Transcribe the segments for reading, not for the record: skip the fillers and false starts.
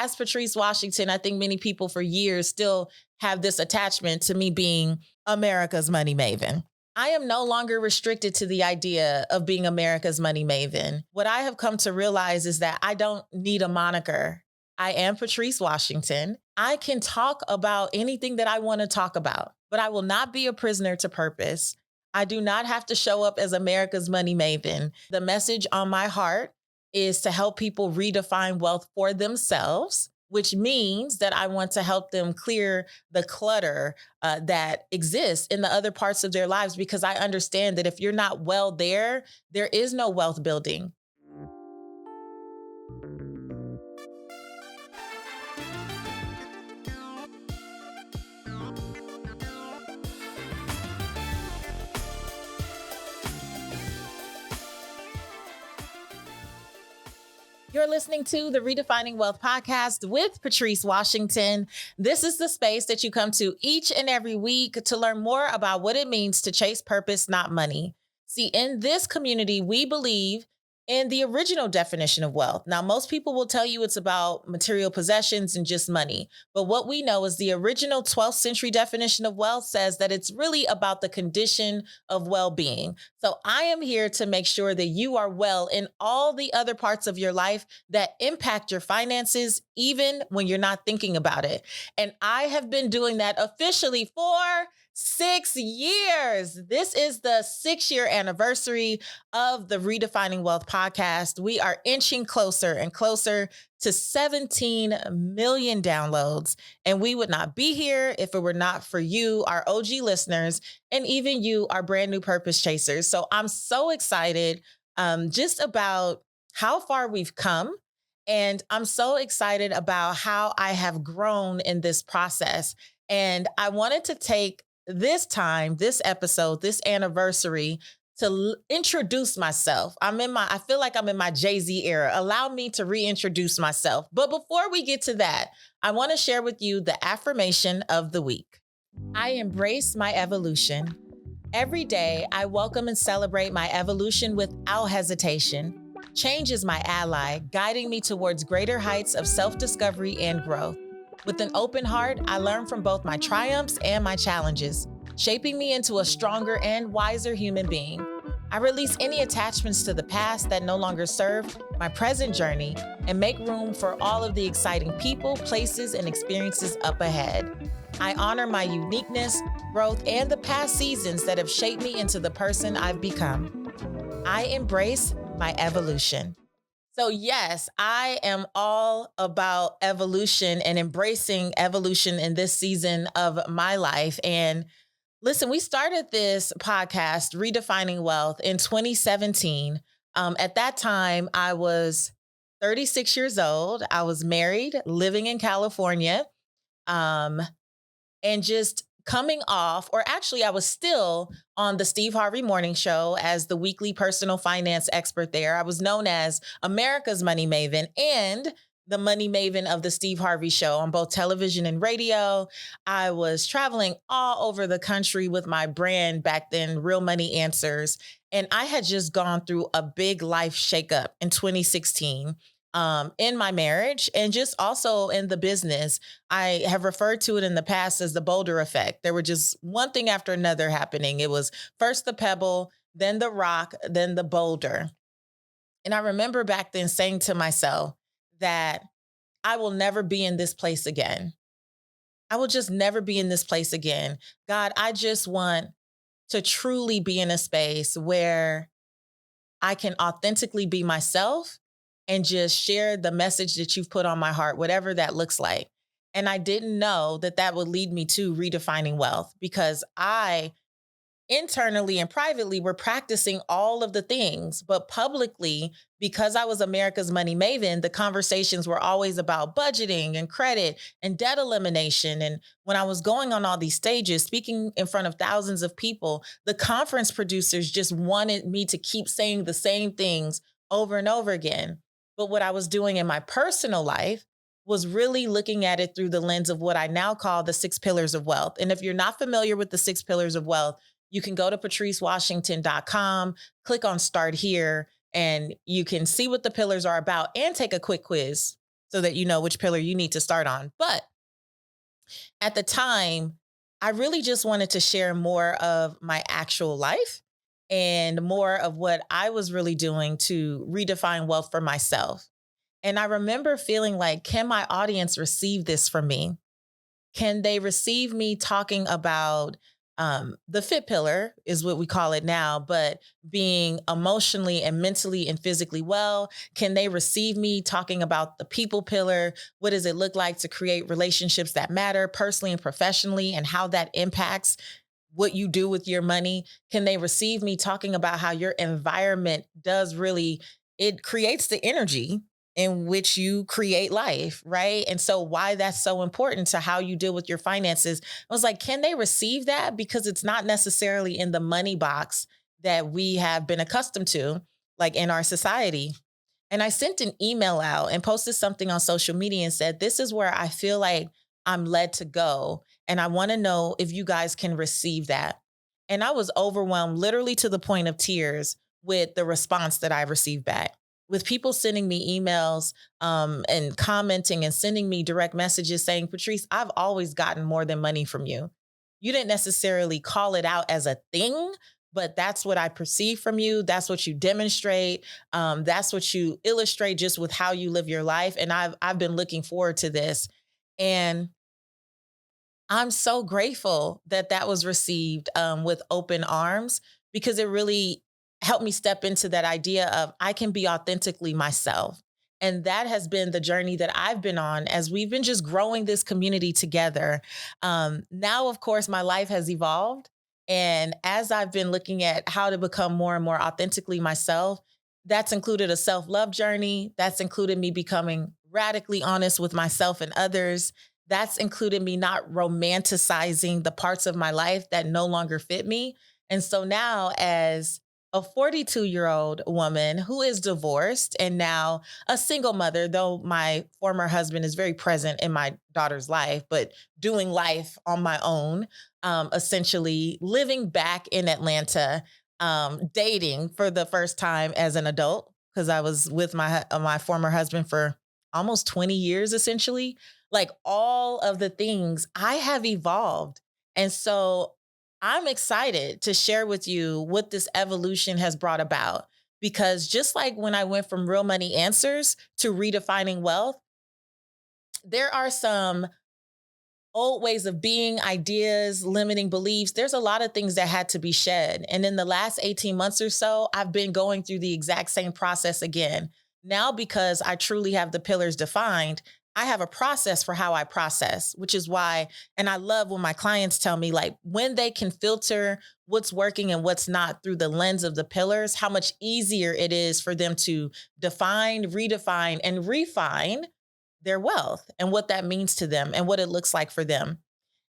as Patrice Washington, I think many people for years still have this attachment to me being America's money maven. I am no longer restricted to the idea of being America's money maven. What I have come to realize is that I don't need a moniker. I am Patrice Washington. I can talk about anything that I want to talk about, but I will not be a prisoner to purpose. I do not have to show up as America's money maven. The message on my heart is to help people redefine wealth for themselves, which means that I want to help them clear the clutter that exists in the other parts of their lives, because I understand that if you're not well there is no wealth building. You're listening to the Redefining Wealth podcast with Patrice Washington. This is the space that you come to each and every week to learn more about what it means to chase purpose, not money. See, in this community, we believe in the original definition of wealth. Now, most people will tell you it's about material possessions and just money. But what we know is the original 12th century definition of wealth says that it's really about the condition of well-being. So I am here to make sure that you are well in all the other parts of your life that impact your finances, even when you're not thinking about it. And I have been doing that officially for 6 years. This is the 6-year anniversary of the Redefining Wealth podcast. We are inching closer and closer to 17 million downloads. And we would not be here if it were not for you, our OG listeners, and even you, our brand new purpose chasers. So I'm so excited just about how far we've come. And I'm so excited about how I have grown in this process. And I wanted to take this time, this episode, this anniversary to introduce myself. I feel like I'm in my Jay-Z era. Allow me to reintroduce myself. But before we get to that, I want to share with you the affirmation of the week. I embrace my evolution. Every day, I welcome and celebrate my evolution without hesitation. Change is my ally, guiding me towards greater heights of self-discovery and growth. With an open heart, I learn from both my triumphs and my challenges, shaping me into a stronger and wiser human being. I release any attachments to the past that no longer serve my present journey and make room for all of the exciting people, places, and experiences up ahead. I honor my uniqueness, growth, and the past seasons that have shaped me into the person I've become. I embrace my evolution. So yes, I am all about evolution and embracing evolution in this season of my life. And listen, we started this podcast, Redefining Wealth, in 2017. At that time, I was 36 years old. I was married, living in California, and just coming off, or actually I was still on the Steve Harvey Morning Show as the weekly personal finance expert there. I was known as America's Money Maven and the Money Maven of the Steve Harvey Show on both television and radio. I was traveling all over the country with my brand back then, Real Money Answers. And I had just gone through a big life shakeup in 2016. In my marriage and just also in the business. I have referred to it in the past as the boulder effect. There were just one thing after another happening. It was first the pebble, then the rock, then the boulder. And I remember back then saying to myself that I will never be in this place again. I will just never be in this place again. God, I just want to truly be in a space where I can authentically be myself and just share the message that you've put on my heart, whatever that looks like. And I didn't know that that would lead me to redefining wealth, because I internally and privately were practicing all of the things, but publicly, because I was America's Money Maven, the conversations were always about budgeting and credit and debt elimination. And when I was going on all these stages, speaking in front of thousands of people, the conference producers just wanted me to keep saying the same things over and over again. But what I was doing in my personal life was really looking at it through the lens of what I now call the 6 pillars of wealth. And if you're not familiar with the 6 pillars of wealth, you can go to patricewashington.com, click on Start Here, and you can see what the pillars are about and take a quick quiz. so that you know which pillar you need to start on. But at the time, I really just wanted to share more of my actual life and more of what I was really doing to redefine wealth for myself. And I remember feeling like, can my audience receive this from me? Can they receive me talking about the fit pillar, is what we call it now, but being emotionally and mentally and physically well? Can they receive me talking about the people pillar? What does it look like to create relationships that matter personally and professionally, and how that impacts what you do with your money? Can they receive me talking about how your environment does really, it creates the energy in which you create life, right? And so why that's so important to how you deal with your finances. I was like, can they receive that? Because it's not necessarily in the money box that we have been accustomed to, like in our society. And I sent an email out and posted something on social media and said, this is where I feel like I'm led to go. And I want to know if you guys can receive that. And I was overwhelmed, literally to the point of tears, with the response that I received back, with people sending me emails and commenting and sending me direct messages saying, Patrice, I've always gotten more than money from you. You didn't necessarily call it out as a thing, but that's what I perceive from you. That's what you demonstrate. That's what you illustrate just with how you live your life. And I've been looking forward to this. And I'm so grateful that that was received with open arms, because it really helped me step into that idea of I can be authentically myself. And that has been the journey that I've been on as we've been just growing this community together. Now, of course, my life has evolved. And as I've been looking at how to become more and more authentically myself, that's included a self-love journey. That's included me becoming radically honest with myself and others. That's included me not romanticizing the parts of my life that no longer fit me. And so now, as a 42-year-old woman who is divorced and now a single mother, though my former husband is very present in my daughter's life, but doing life on my own, essentially living back in Atlanta, dating for the first time as an adult, because I was with my former husband for almost 20 years, essentially. Like, all of the things, I have evolved. And so I'm excited to share with you what this evolution has brought about. Because just like when I went from Real Money Answers to Redefining Wealth, there are some old ways of being, ideas, limiting beliefs. There's a lot of things that had to be shed. And in the last 18 months or so, I've been going through the exact same process again. Now, because I truly have the pillars defined, I have a process for how I process, which is why, and I love when my clients tell me, like, when they can filter what's working and what's not through the lens of the pillars, how much easier it is for them to define, redefine, and refine their wealth and what that means to them and what it looks like for them.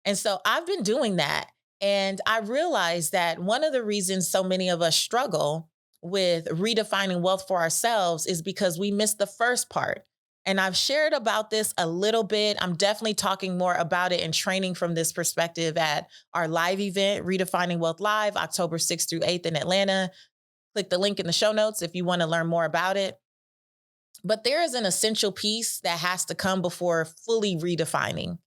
And so I've been doing that. And I realized that one of the reasons so many of us struggle with redefining wealth for ourselves is because we missed the first part. And I've shared about this a little bit. I'm definitely talking more about it and training from this perspective at our live event, Redefining Wealth Live, October 6th through 8th in Atlanta. Click the link in the show notes if you want to learn more about it. But there is an essential piece that has to come before fully redefining.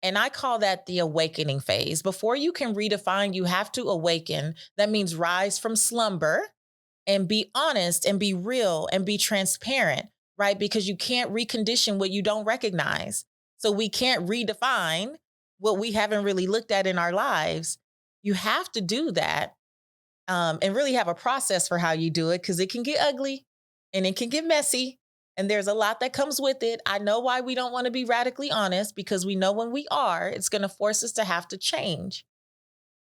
And I call that the awakening phase. Before you can redefine, you have to awaken. That means rise from slumber and be honest and be real and be transparent, right? Because you can't recondition what you don't recognize. So we can't redefine what we haven't really looked at in our lives. You have to do that, and really have a process for how you do it, because it can get ugly and it can get messy. And there's a lot that comes with it. I know why we don't want to be radically honest, because we know when we are, it's going to force us to have to change.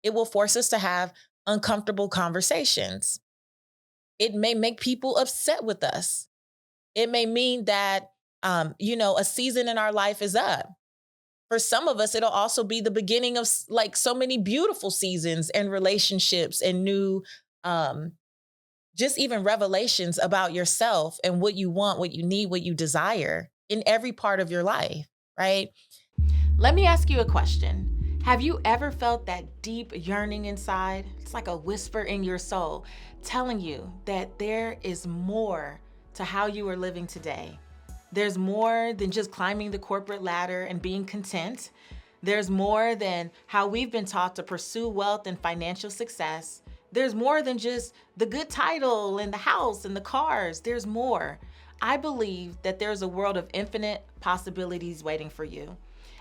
It will force us to have uncomfortable conversations. It may make people upset with us. It may mean that, a season in our life is up. For some of us, it'll also be the beginning of like so many beautiful seasons and relationships and new, just even revelations about yourself and what you want, what you need, what you desire in every part of your life, right? Let me ask you a question. Have you ever felt that deep yearning inside? It's like a whisper in your soul telling you that there is more to how you are living today. There's more than just climbing the corporate ladder and being content. There's more than how we've been taught to pursue wealth and financial success. There's more than just the good title and the house and the cars. There's more. I believe that there's a world of infinite possibilities waiting for you.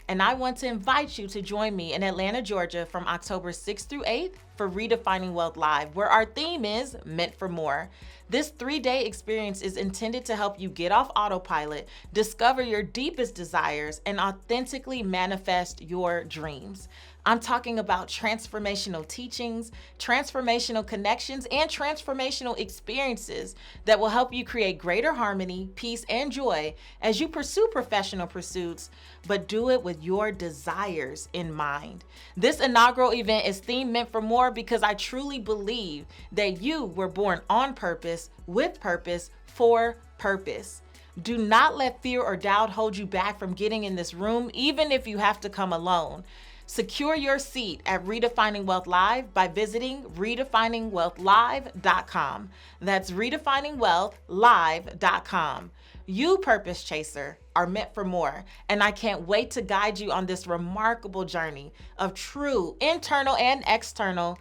And I want to invite you to join me in Atlanta, Georgia from October 6th through 8th for Redefining Wealth Live, where our theme is Meant for More. This 3-day experience is intended to help you get off autopilot, discover your deepest desires, and authentically manifest your dreams. I'm talking about transformational teachings, transformational connections, and transformational experiences that will help you create greater harmony, peace, and joy as you pursue professional pursuits, but do it with your desires in mind. This inaugural event is themed Meant for More because I truly believe that you were born on purpose, with purpose, for purpose. Do not let fear or doubt hold you back from getting in this room, even if you have to come alone. Secure your seat at Redefining Wealth Live by visiting redefiningwealthlive.com. That's redefiningwealthlive.com. You, purpose chaser, are meant for more, and I can't wait to guide you on this remarkable journey of true internal and external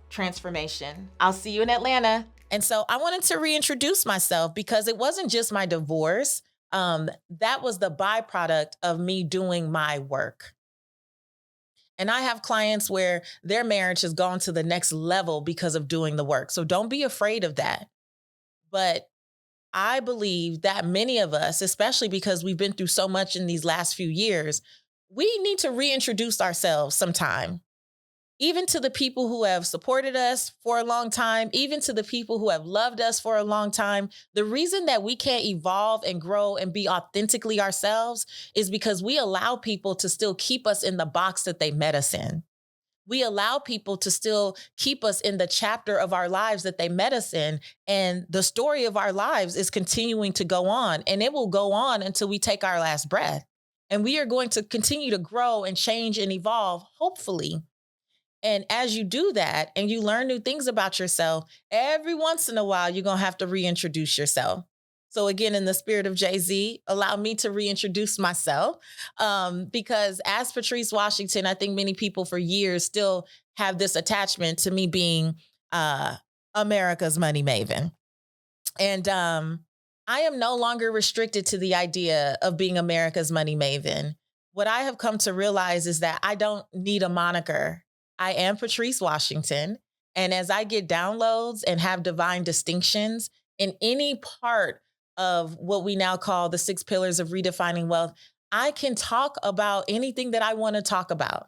transformation. I'll see you in Atlanta. And so I wanted to reintroduce myself because it wasn't just my divorce. That was the byproduct of me doing my work. And I have clients where their marriage has gone to the next level because of doing the work. So don't be afraid of that. But I believe that many of us, especially because we've been through so much in these last few years, we need to reintroduce ourselves sometime. Even to the people who have supported us for a long time, even to the people who have loved us for a long time. The reason that we can't evolve and grow and be authentically ourselves is because we allow people to still keep us in the box that they met us in. We allow people to still keep us in the chapter of our lives that they met us in. And the story of our lives is continuing to go on, and it will go on until we take our last breath. And we are going to continue to grow and change and evolve, hopefully. And as you do that and you learn new things about yourself, every once in a while, you're going to have to reintroduce yourself. So again, in the spirit of Jay-Z, allow me to reintroduce myself because as Patrice Washington, I think many people for years still have this attachment to me being America's money maven. And I am no longer restricted to the idea of being America's money maven. What I have come to realize is that I don't need a moniker. I am Patrice Washington. And as I get downloads and have divine distinctions in any part of what we now call the 6 pillars of redefining wealth, I can talk about anything that I want to talk about.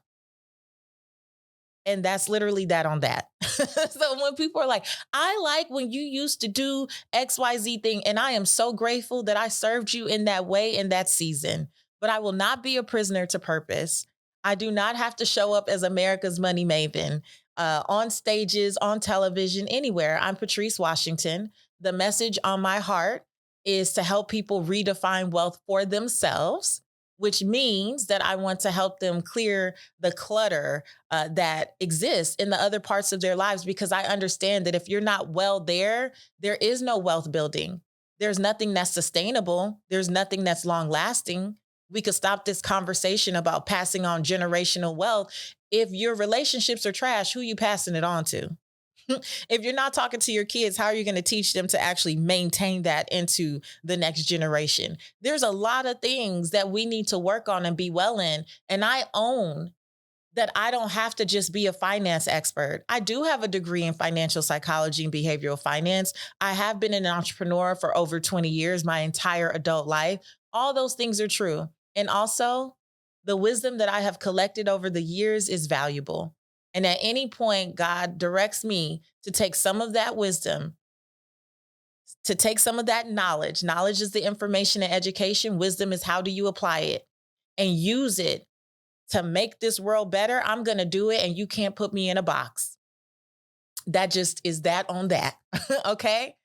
And that's literally that on that. So when people are like, I like when you used to do XYZ thing, and I am so grateful that I served you in that way in that season, but I will not be a prisoner to purpose. I do not have to show up as America's money maven on stages, on television, anywhere. I'm Patrice Washington. The message on my heart is to help people redefine wealth for themselves, which means that I want to help them clear the clutter that exists in the other parts of their lives, because I understand that if you're not well there is no wealth building. There's nothing that's sustainable. There's nothing that's long lasting. We could stop this conversation about passing on generational wealth. If your relationships are trash, who are you passing it on to? If you're not talking to your kids, how are you going to teach them to actually maintain that into the next generation? There's a lot of things that we need to work on and be well in. And I own that I don't have to just be a finance expert. I do have a degree in financial psychology and behavioral finance. I have been an entrepreneur for over 20 years, my entire adult life. All those things are true. And also, the wisdom that I have collected over the years is valuable. And at any point, God directs me to take some of that wisdom, to take some of that knowledge. Knowledge is the information and education. Wisdom is how do you apply it and use it to make this world better. I'm going to do it, and you can't put me in a box. That just is that on that. Okay.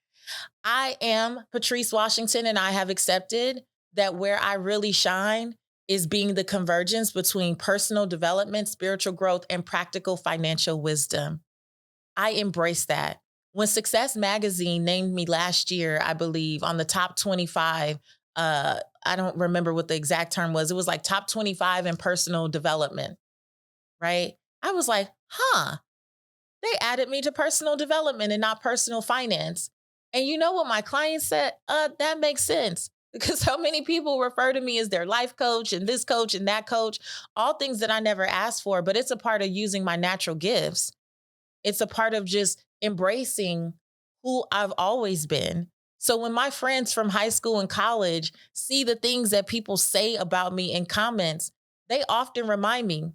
I am Patrice Washington, and I have accepted that where I really shine is being the convergence between personal development, spiritual growth, and practical financial wisdom. I embrace that. When Success Magazine named me last year, I believe, on the top 25 I don't remember what the exact term was. It was like top 25 in personal development, right? I was like, they added me to personal development and not personal finance. And you know what my client said? That makes sense. Because so many people refer to me as their life coach and this coach and that coach, all things that I never asked for, but it's a part of using my natural gifts. It's a part of just embracing who I've always been. So when my friends from high school and college see the things that people say about me in comments, they often remind me.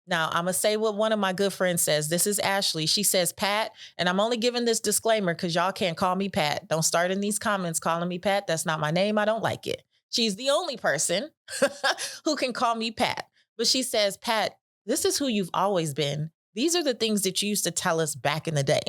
Now, I'm going to say what one of my good friends says. This is Ashley. She says, Pat, and I'm only giving this disclaimer because y'all can't call me Pat. Don't start in these comments calling me Pat. That's not my name. I don't like it. She's the only person who can call me Pat. But she says, Pat, this is who you've always been. These are the things that you used to tell us back in the day.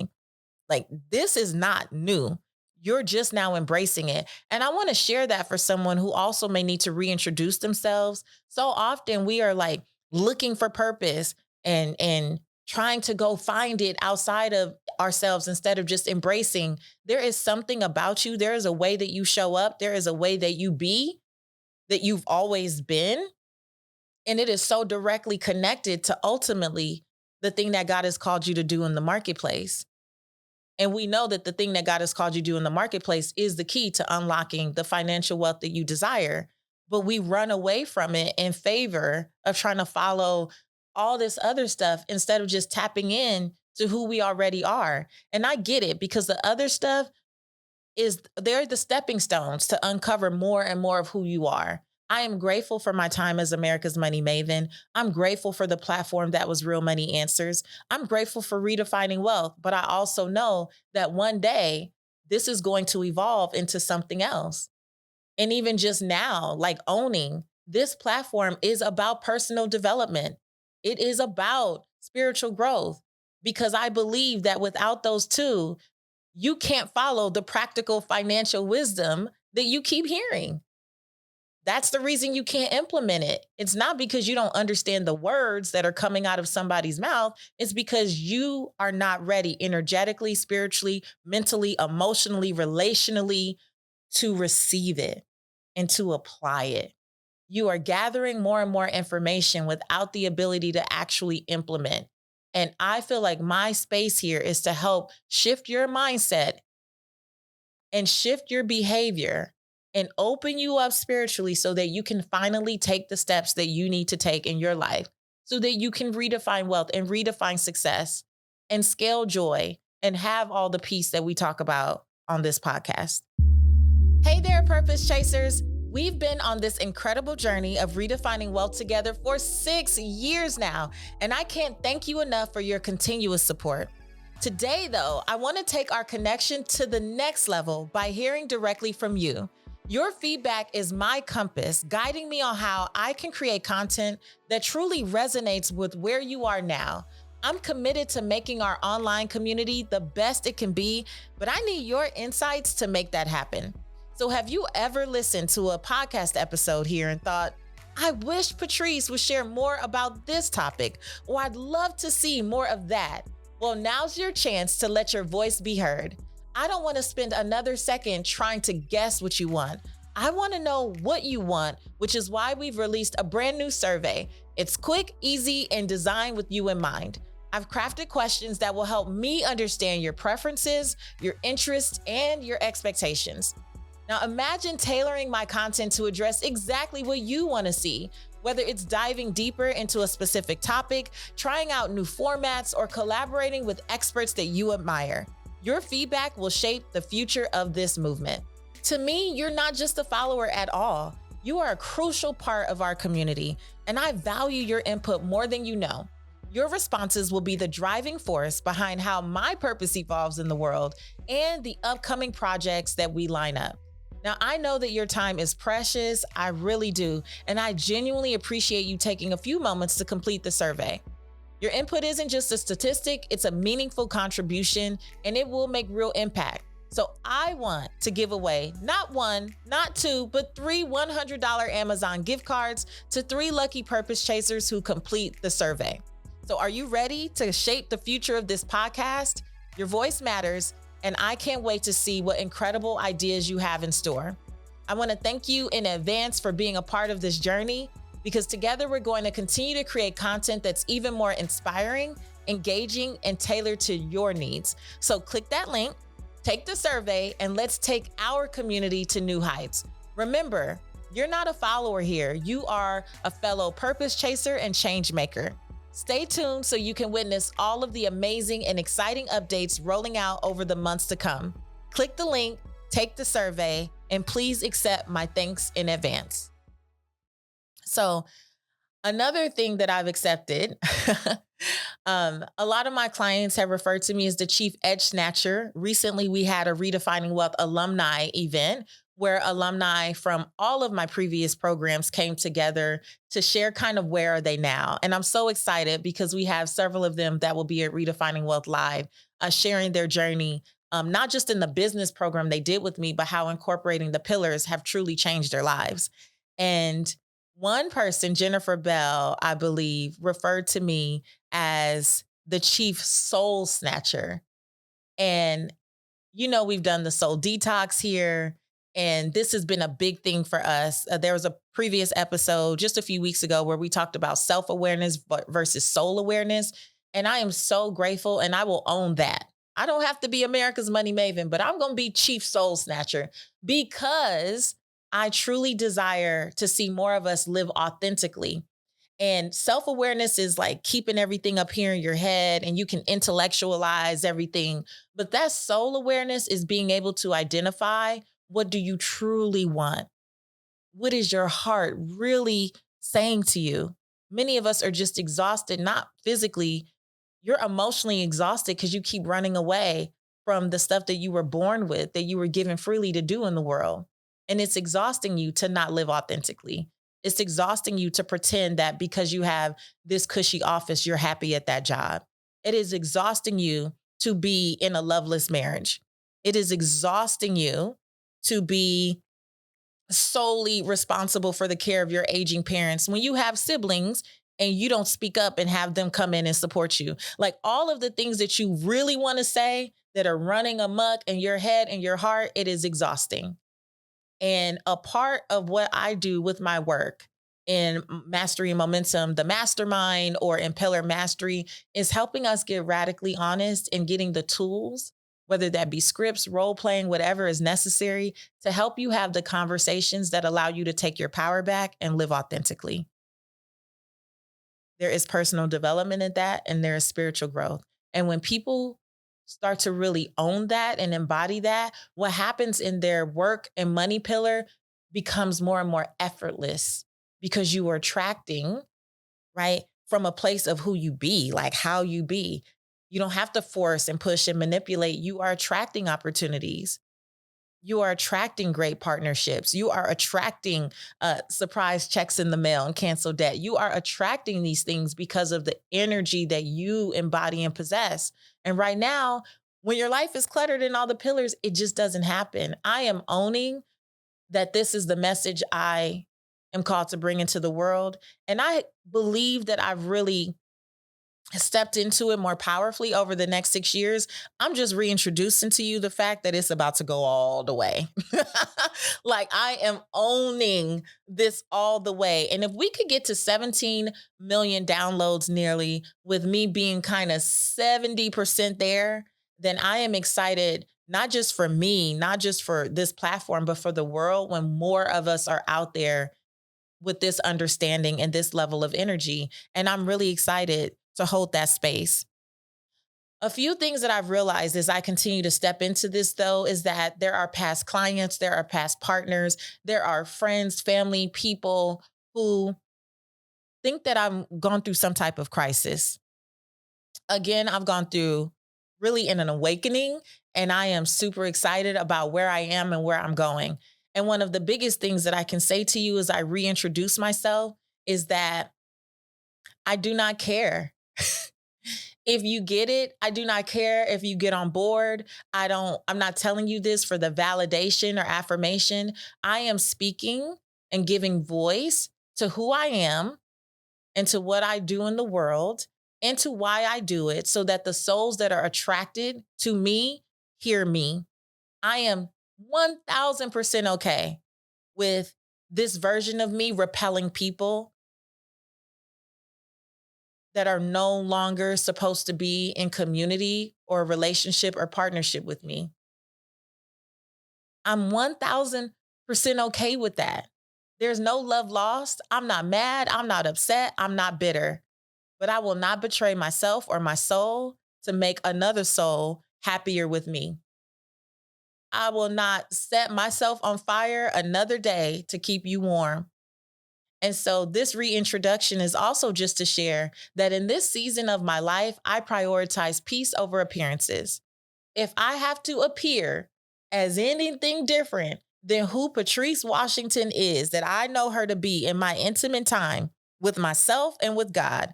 Like, this is not new. You're just now embracing it. And I want to share that for someone who also may need to reintroduce themselves. So often we are like looking for purpose and trying to go find it outside of ourselves instead of just embracing there is something about you. There is a way that you show up. There is a way that you be, that you've always been. And it is so directly connected to ultimately the thing that God has called you to do in the marketplace. And we know that the thing that God has called you to do in the marketplace is the key to unlocking the financial wealth that you desire. But we run away from it in favor of trying to follow all this other stuff instead of just tapping in to who we already are. And I get it, because the other stuff they're the stepping stones to uncover more and more of who you are. I am grateful for my time as America's Money Maven. I'm grateful for the platform that was Real Money Answers. I'm grateful for Redefining Wealth, but I also know that one day this is going to evolve into something else. And even just now, like owning this platform is about personal development. It is about spiritual growth, because I believe that without those two, you can't follow the practical financial wisdom that you keep hearing. That's the reason you can't implement it. It's not because you don't understand the words that are coming out of somebody's mouth. It's because you are not ready energetically, spiritually, mentally, emotionally, relationally to receive it and to apply it. You are gathering more and more information without the ability to actually implement. And I feel like my space here is to help shift your mindset and shift your behavior and open you up spiritually so that you can finally take the steps that you need to take in your life so that you can redefine wealth and redefine success and scale joy and have all the peace that we talk about on this podcast. Hey there, purpose chasers. We've been on this incredible journey of redefining wealth together for 6 years now, and I can't thank you enough for your continuous support. Today, though, I want to take our connection to the next level by hearing directly from you. Your feedback is my compass, guiding me on how I can create content that truly resonates with where you are now. I'm committed to making our online community the best it can be, but I need your insights to make that happen. So have you ever listened to a podcast episode here and thought, I wish Patrice would share more about this topic, or I'd love to see more of that? Well, now's your chance to let your voice be heard. I don't want to spend another second trying to guess what you want. I want to know what you want, which is why we've released a brand new survey. It's quick, easy, and designed with you in mind. I've crafted questions that will help me understand your preferences, your interests, and your expectations. Now imagine tailoring my content to address exactly what you want to see, whether it's diving deeper into a specific topic, trying out new formats, or collaborating with experts that you admire. Your feedback will shape the future of this movement. To me, you're not just a follower at all. You are a crucial part of our community, and I value your input more than you know. Your responses will be the driving force behind how my purpose evolves in the world and the upcoming projects that we line up. Now, I know that your time is precious. I really do. And I genuinely appreciate you taking a few moments to complete the survey. Your input isn't just a statistic, it's a meaningful contribution, and it will make real impact. So I want to give away not one, not two, but 3 $100 Amazon gift cards to 3 lucky purpose chasers who complete the survey. So are you ready to shape the future of this podcast? Your voice matters, and I can't wait to see what incredible ideas you have in store. I want to thank you in advance for being a part of this journey, because together we're going to continue to create content that's even more inspiring, engaging, and tailored to your needs. So click that link, take the survey, and let's take our community to new heights. Remember, you're not a follower here. You are a fellow purpose chaser and change maker. Stay tuned so you can witness all of the amazing and exciting updates rolling out over the months to come. Click the link, take the survey, and please accept my thanks in advance. So, another thing that I've accepted, a lot of my clients have referred to me as the chief edge snatcher. Recently, we had a Redefining Wealth alumni event where alumni from all of my previous programs came together to share kind of where are they now. And I'm so excited because we have several of them that will be at Redefining Wealth Live, sharing their journey, not just in the business program they did with me, but how incorporating the pillars have truly changed their lives. And one person, Jennifer Bell, I believe, referred to me as the chief soul snatcher. And, we've done the soul detox here, and this has been a big thing for us. There was a previous episode just a few weeks ago where we talked about self-awareness versus soul awareness. And I am so grateful, and I will own that. I don't have to be America's Money Maven, but I'm going to be chief soul snatcher because I truly desire to see more of us live authentically. And self-awareness is like keeping everything up here in your head and you can intellectualize everything. But that soul awareness is being able to identify, what do you truly want? What is your heart really saying to you? Many of us are just exhausted, not physically. You're emotionally exhausted because you keep running away from the stuff that you were born with, that you were given freely to do in the world. And it's exhausting you to not live authentically. It's exhausting you to pretend that because you have this cushy office, you're happy at that job. It is exhausting you to be in a loveless marriage. It is exhausting you to be solely responsible for the care of your aging parents when you have siblings and you don't speak up and have them come in and support you. Like all of the things that you really want to say that are running amok in your head and your heart, it is exhausting. And a part of what I do with my work in Mastery and Momentum, the mastermind or Impeller Mastery, is helping us get radically honest and getting the tools, whether that be scripts, role playing, whatever is necessary to help you have the conversations that allow you to take your power back and live authentically. There is personal development in that, and there is spiritual growth. And when people start to really own that and embody that, what happens in their work and money pillar becomes more and more effortless because you are attracting, right, from a place of who you be, like how you be. You don't have to force and push and manipulate. You are attracting opportunities. You are attracting great partnerships. You are attracting surprise checks in the mail and cancel debt. You are attracting these things because of the energy that you embody and possess. And right now, when your life is cluttered in all the pillars, it just doesn't happen. I am owning that this is the message I am called to bring into the world. And I believe that I've really stepped into it more powerfully over the next 6 years. I'm just reintroducing to you the fact that it's about to go all the way. Like I am owning this all the way. And if we could get to 17 million downloads nearly with me being kind of 70% there, then I am excited, not just for me, not just for this platform, but for the world when more of us are out there with this understanding and this level of energy. And I'm really excited to hold that space. A few things that I've realized as I continue to step into this, though, is that there are past clients, there are past partners, there are friends, family, people who think that I've gone through some type of crisis. Again, I've gone through really in an awakening, and I am super excited about where I am and where I'm going. And one of the biggest things that I can say to you as I reintroduce myself is that I do not care. If you get it, I do not care if you get on board. I'm not telling you this for the validation or affirmation. I am speaking and giving voice to who I am and to what I do in the world and to why I do it so that the souls that are attracted to me hear me. I am 1000% okay with this version of me repelling people that are no longer supposed to be in community or relationship or partnership with me. I'm 1000% okay with that. There's no love lost. I'm not mad. I'm not upset. I'm not bitter. But I will not betray myself or my soul to make another soul happier with me. I will not set myself on fire another day to keep you warm. And so this reintroduction is also just to share that in this season of my life, I prioritize peace over appearances. If I have to appear as anything different than who Patrice Washington is, that I know her to be in my intimate time with myself and with God,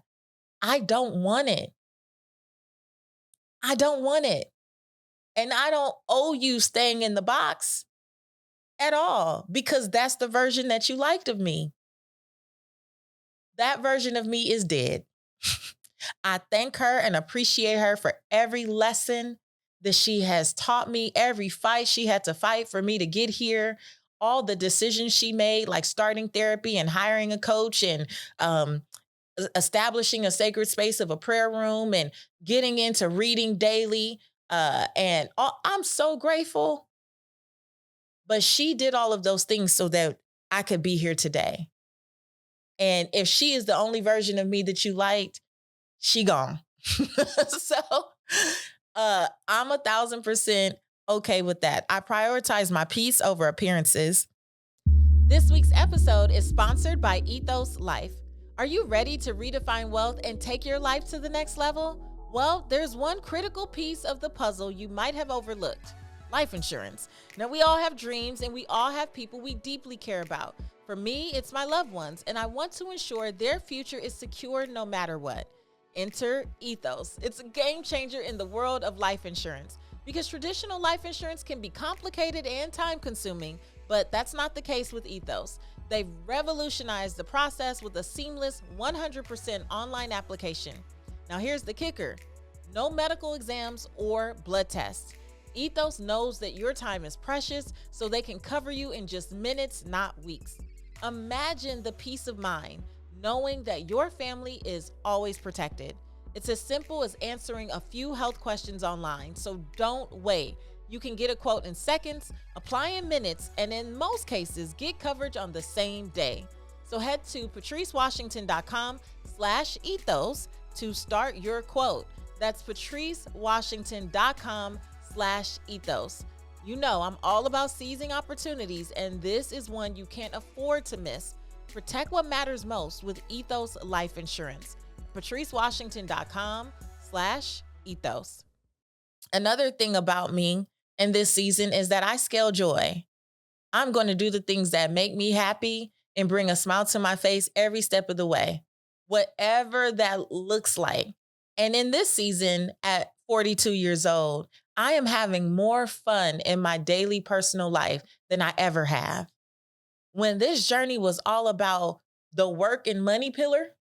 I don't want it. I don't want it. And I don't owe you staying in the box at all because that's the version that you liked of me. That version of me is dead. I thank her and appreciate her for every lesson that she has taught me, every fight she had to fight for me to get here, all the decisions she made, like starting therapy and hiring a coach and establishing a sacred space of a prayer room and getting into reading daily. I'm so grateful. But she did all of those things so that I could be here today. And if she is the only version of me that you liked, she gone. So I'm 1000% okay with that. I prioritize my peace over appearances. This week's episode is sponsored by Ethos Life. Are you ready to redefine wealth and take your life to the next level? Well, there's one critical piece of the puzzle you might have overlooked: life insurance. Now, we all have dreams and we all have people we deeply care about. For me, it's my loved ones, and I want to ensure their future is secure no matter what. Enter Ethos. It's a game changer in the world of life insurance because traditional life insurance can be complicated and time-consuming, but that's not the case with Ethos. They've revolutionized the process with a seamless 100% online application. Now, here's the kicker: no medical exams or blood tests. Ethos knows that your time is precious, so they can cover you in just minutes, not weeks. Imagine the peace of mind knowing that your family is always protected. It's as simple as answering a few health questions online, so don't wait. You can get a quote in seconds, apply in minutes, and in most cases, get coverage on the same day. So head to patricewashington.com/ethos to start your quote. That's patricewashington.com/ethos. You know, I'm all about seizing opportunities, and this is one you can't afford to miss. Protect what matters most with Ethos Life Insurance. patricewashington.com/ethos. Another thing about me in this season is that I scale joy. I'm going to do the things that make me happy and bring a smile to my face every step of the way, whatever that looks like. And in this season, at 42 years old, I am having more fun in my daily personal life than I ever have. When this journey was all about the work and money pillar,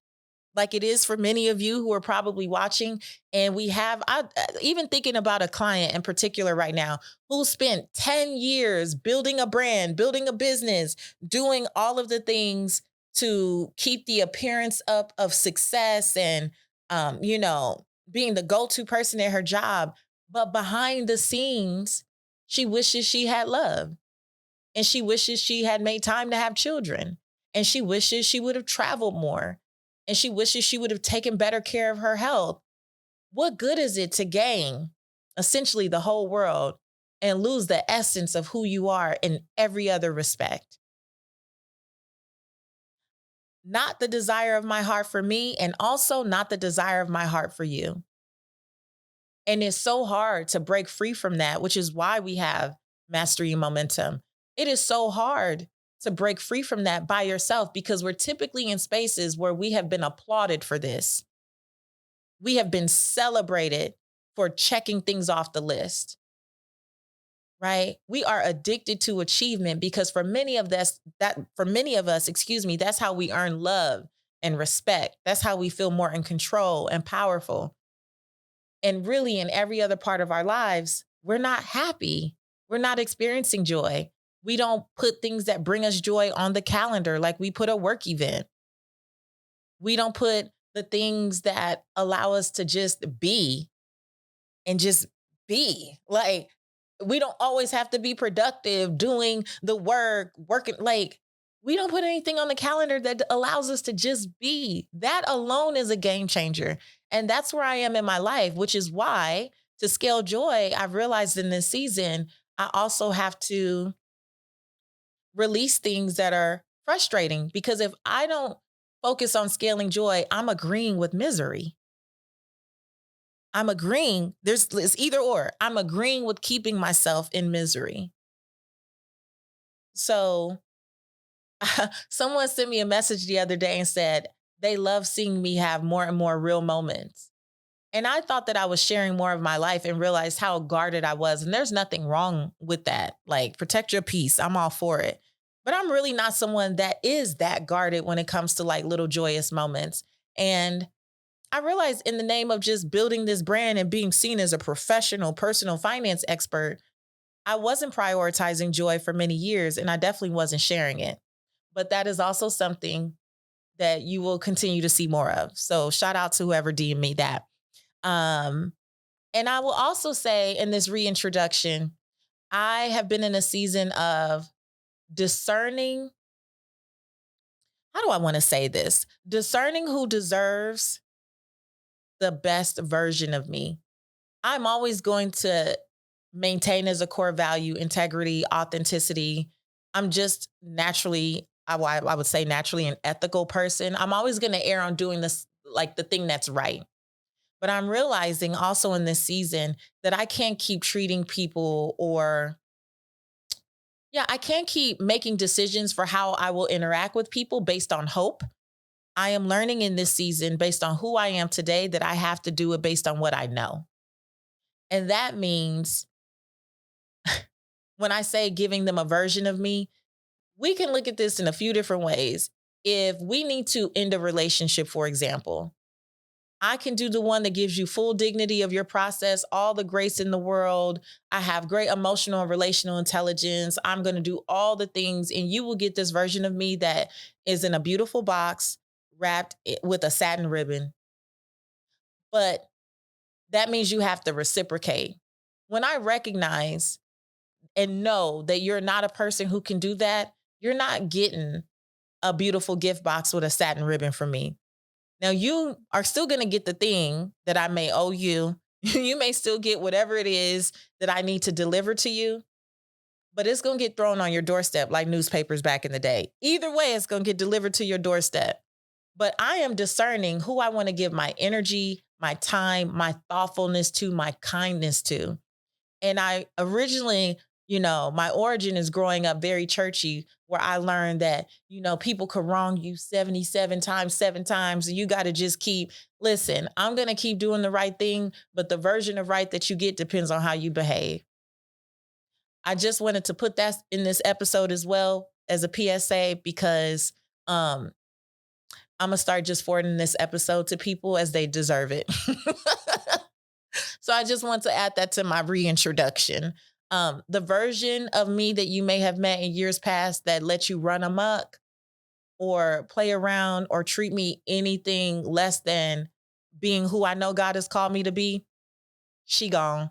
like it is for many of you who are probably watching, and I even thinking about a client in particular right now who spent 10 years building a brand, building a business, doing all of the things to keep the appearance up of success and, being the go-to person at her job. But behind the scenes, she wishes she had love, and she wishes she had made time to have children, and she wishes she would have traveled more, and she wishes she would have taken better care of her health. What good is it to gain essentially the whole world and lose the essence of who you are in every other respect? Not the desire of my heart for me, and also not the desire of my heart for you. And it's so hard to break free from that, which is why we have mastery and momentum. It is so hard to break free from that by yourself because we're typically in spaces where we have been applauded for this. We have been celebrated for checking things off the list, right? We are addicted to achievement because for many of us, that's how we earn love and respect. That's how we feel more in control and powerful. And really, in every other part of our lives, we're not happy. We're not experiencing joy. We don't put things that bring us joy on the calendar like we put a work event. We don't put the things that allow us to just be and just be. Like, we don't always have to be productive doing the work, working. Like, we don't put anything on the calendar that allows us to just be. That alone is a game changer. And that's where I am in my life, which is why to scale joy, I've realized in this season, I also have to release things that are frustrating, because if I don't focus on scaling joy, I'm agreeing with misery. I'm agreeing. It's either or. I'm agreeing with keeping myself in misery. So someone sent me a message the other day and said they love seeing me have more and more real moments. And I thought that I was sharing more of my life and realized how guarded I was. And there's nothing wrong with that. Like, protect your peace. I'm all for it. But I'm really not someone that is that guarded when it comes to like little joyous moments. And I realized, in the name of just building this brand and being seen as a professional personal finance expert, I wasn't prioritizing joy for many years, and I definitely wasn't sharing it. But that is also something that you will continue to see more of. So shout out to whoever DM'd me that. Um, and I will also say, in this reintroduction, I have been in a season of discerning. How do I want to say this? Discerning who deserves the best version of me. I'm always going to maintain as a core value integrity, authenticity. I'm just naturally, I would say naturally an ethical person. I'm always going to err on doing this, like the thing that's right. But I'm realizing also in this season that I can't keep treating people, or, yeah, I can't keep making decisions for how I will interact with people based on hope. I am learning in this season, based on who I am today, that I have to do it based on what I know. And that means, when I say giving them a version of me, we can look at this in a few different ways. If we need to end a relationship, for example, I can do the one that gives you full dignity of your process, all the grace in the world. I have great emotional and relational intelligence. I'm going to do all the things, and you will get this version of me that is in a beautiful box wrapped with a satin ribbon. But that means you have to reciprocate. When I recognize and know that you're not a person who can do that, you're not getting a beautiful gift box with a satin ribbon from me. Now, you are still going to get the thing that I may owe you. You may still get whatever it is that I need to deliver to you, but it's going to get thrown on your doorstep like newspapers back in the day. Either way, it's going to get delivered to your doorstep. But I am discerning who I want to give my energy, my time, my thoughtfulness to, my kindness to. And I originally, my origin is growing up very churchy, where I learned that, people could wrong you 77 times, 7 times. And you got to just listen, I'm going to keep doing the right thing. But the version of right that you get depends on how you behave. I just wanted to put that in this episode as well as a PSA, because um, I'm going to start just forwarding this episode to people as they deserve it. So I just want to add that to my reintroduction. The version of me that you may have met in years past that let you run amok or play around or treat me anything less than being who I know God has called me to be, she gone.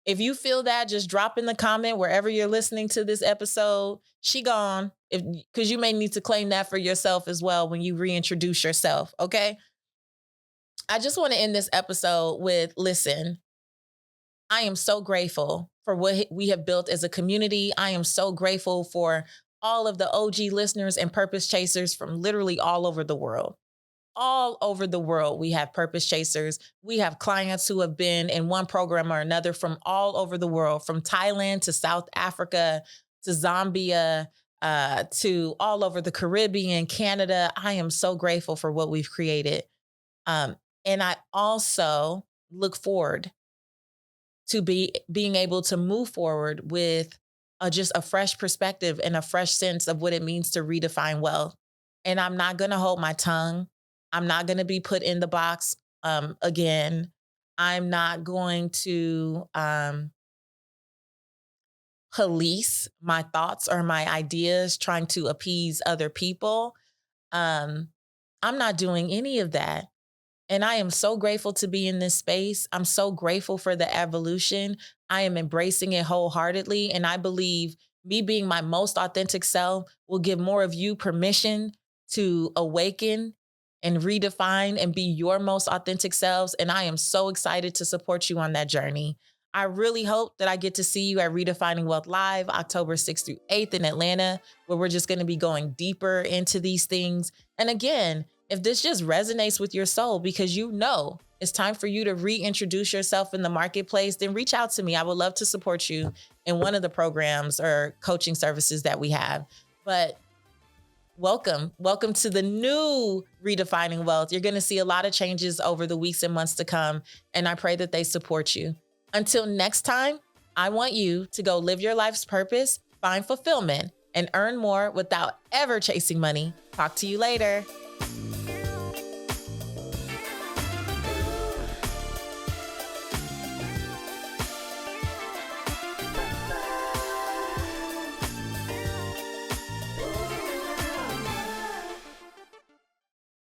If you feel that, just drop in the comment wherever you're listening to this episode. She gone. Because you may need to claim that for yourself as well when you reintroduce yourself. Okay. I just want to end this episode with, listen, I am so grateful for what we have built as a community. I am so grateful for all of the OG listeners and purpose chasers from literally all over the world. All over the world, we have purpose chasers. We have clients who have been in one program or another from all over the world, from Thailand to South Africa to Zambia, to all over the Caribbean, Canada. I am so grateful for what we've created. And I also look forward to being able to move forward with just a fresh perspective and a fresh sense of what it means to redefine wealth. And I'm not going to hold my tongue. I'm not going to be put in the box again. I'm not going to police my thoughts or my ideas trying to appease other people. I'm not doing any of that. And I am so grateful to be in this space. I'm so grateful for the evolution. I am embracing it wholeheartedly. And I believe me being my most authentic self will give more of you permission to awaken and redefine and be your most authentic selves. And I am so excited to support you on that journey. I really hope that I get to see you at Redefining Wealth Live, October 6th through 8th in Atlanta, where we're just going to be going deeper into these things. And again, if this just resonates with your soul because you know it's time for you to reintroduce yourself in the marketplace, then reach out to me. I would love to support you in one of the programs or coaching services that we have. But welcome to the new Redefining Wealth. You're going to see a lot of changes over the weeks and months to come, and I pray that they support you. Until next time, I want you to go live your life's purpose, find fulfillment, and earn more without ever chasing money. Talk to you later.